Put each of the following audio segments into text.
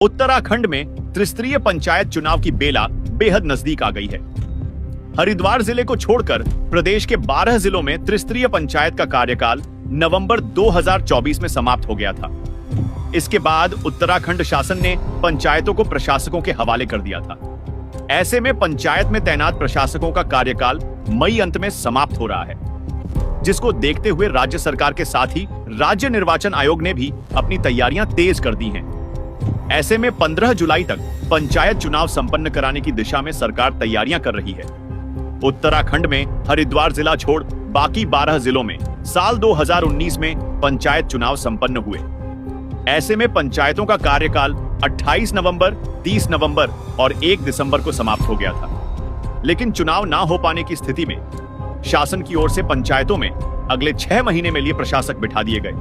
उत्तराखंड में त्रिस्तरीय पंचायत चुनाव की बेला बेहद नजदीक आ गई है। हरिद्वार जिले को छोड़कर प्रदेश के 12 जिलों में त्रिस्तरीय पंचायत का कार्यकाल नवंबर 2024 में समाप्त हो गया था। इसके बाद उत्तराखंड शासन ने पंचायतों को प्रशासकों के हवाले कर दिया था। ऐसे में पंचायत में तैनात प्रशासकों का कार्यकाल मई अंत में समाप्त हो रहा है, जिसको देखते हुए राज्य सरकार के साथ ही राज्य निर्वाचन आयोग ने भी अपनी तैयारियां तेज कर दी हैं। ऐसे में 15 जुलाई तक पंचायत चुनाव संपन्न कराने की दिशा में सरकार तैयारियां कर रही है। उत्तराखंड में हरिद्वार जिला छोड़ बाकी 12 जिलों में साल 2019 में पंचायत चुनाव संपन्न हुए। ऐसे में पंचायतों का कार्यकाल 28 नवंबर, 30 नवंबर और 1 दिसंबर को समाप्त हो गया था। लेकिन चुनाव ना हो पाने की स्थिति में शासन की ओर से पंचायतों में अगले 6 महीने में लिए प्रशासक बिठा दिए गए।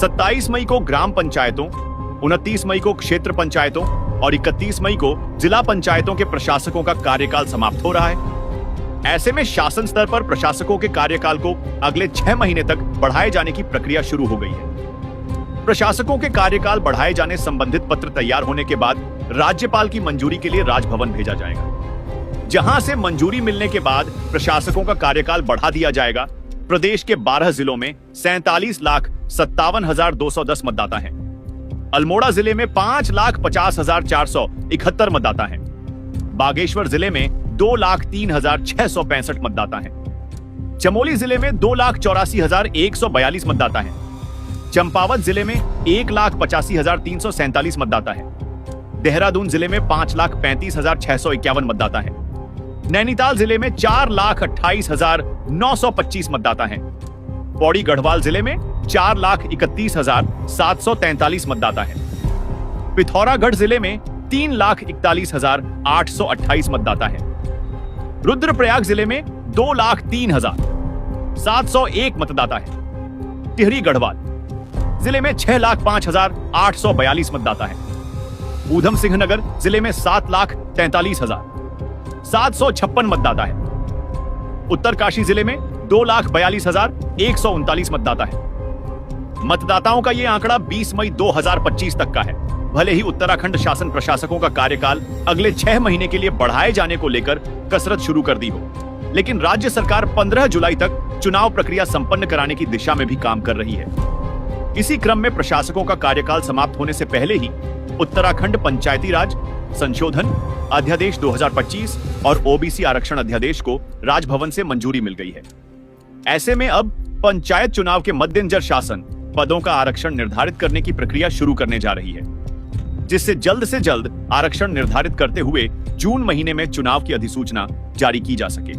27 मई को ग्राम पंचायतों, 29 मई को क्षेत्र पंचायतों और 31 मई को जिला पंचायतों के प्रशासकों का कार्यकाल समाप्त हो रहा है। ऐसे में शासन स्तर पर प्रशासकों के कार्यकाल को अगले 6 महीने तक बढ़ाए जाने की प्रक्रिया शुरू हो गई है। प्रशासकों के कार्यकाल बढ़ाए जाने संबंधित पत्र तैयार होने के बाद राज्यपाल की मंजूरी के लिए राजभवन भेजा जाएगा, जहां से मंजूरी मिलने के बाद प्रशासकों का कार्यकाल बढ़ा दिया जाएगा। प्रदेश के 12 जिलों में 47,57,210 मतदाता हैं। अल्मोड़ा जिले में 5,50,471 मतदाता हैं। बागेश्वर जिले में 2,03,665 मतदाता हैं। चमोली जिले में 2,84,142 मतदाता हैं। चंपावत जिले में 1,85,347 मतदाता हैं। देहरादून जिले में 5,35,651 मतदाता हैं। नैनीताल जिले में 4,28,925 मतदाता हैं। पौड़ी गढ़वाल जिले में 4,31,743 मतदाता हैं। पिथौरागढ़ जिले में 3,41,828 मतदाता हैं। रुद्रप्रयाग जिले में 2,03,701 मतदाता हैं। टिहरी गढ़वाल जिले में 6,05,842 मतदाता हैं। ऊधम सिंह नगर जिले में 7,43,756 मतदाता है। उत्तरकाशी जिले में 2,42,139 मतदाता है। मतदाताओं का यह आंकड़ा 20 मई 2025 तक का है। भले ही उत्तराखंड शासन प्रशासकों का कार्यकाल अगले 6 महीने के लिए बढ़ाए जाने को लेकर कसरत शुरू कर दी हो, लेकिन राज्य सरकार 15 जुलाई तक चुनाव प्रक्रिया संपन्न कराने की दिशा में भी काम कर रही है। इसी क्रम में प्रशासकों का कार्यकाल समाप्त होने से पहले ही उत्तराखंड पंचायती राज संशोधन अध्यादेश 2025 और ओबीसी आरक्षण अध्यादेश को राजभवन से मंजूरी मिल गई है। ऐसे में अब पंचायत चुनाव के मद्देनजर शासन पदों का आरक्षण निर्धारित करने की प्रक्रिया शुरू करने जा रही है, जिससे जल्द से जल्द आरक्षण निर्धारित करते हुए जून महीने में चुनाव की अधिसूचना जारी की जा सके।